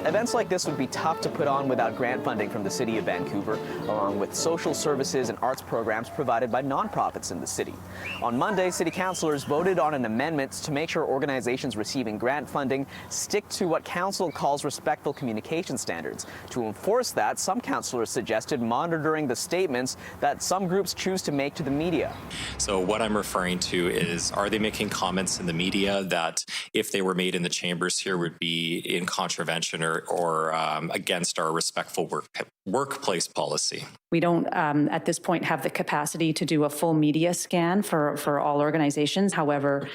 Events like this would be tough to put on without grant funding from the City of Vancouver, along with social services and arts programs provided by nonprofits in the city. On Monday, City councillors voted on an amendment to make sure organizations receiving grant funding stick to what Council calls respectful communication standards. To enforce that, some councillors suggested monitoring the statements that some groups choose to make to the media. So what I'm referring to is, are they making comments in the media that, if they were made in the chambers here, would be in contravention or against our respectful workplace policy? We don't, at this point, have the capacity to do a full media scan for all organizations. However,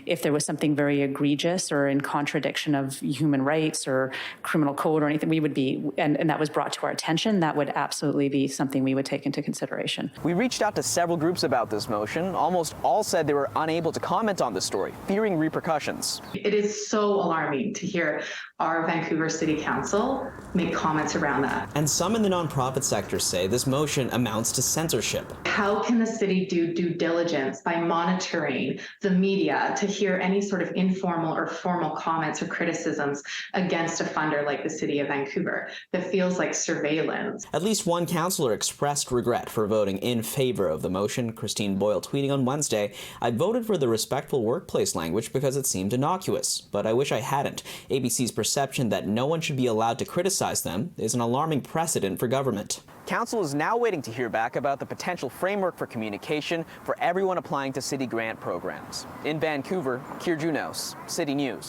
if there was something very egregious or in contradiction of human rights or criminal code or anything, we would be, and that was brought to our attention, that would absolutely be something we would take into consideration. We reached out to several groups about this motion. Almost all said they were unable to comment on the story, fearing repercussions. It is so alarming to hear our Vancouver City Council make comments around that. And some in the nonprofit sector say this motion amounts to censorship. How can the city do due diligence by monitoring the media to hear any sort of informal or formal comments or criticisms against a funder like the City of Vancouver? That feels like surveillance. At least one councillor expressed regret for voting in favor of the motion. Christine Boyle tweeting on Wednesday, "I voted for the respectful workplace language because it seemed innocuous, but I wish I hadn't. ABC's perception that no one should be allowed to criticize them is an alarming precedent for government." Council is now waiting to hear back about the potential framework for communication for everyone applying to city grant programs. In Vancouver, Kier Junos, City News.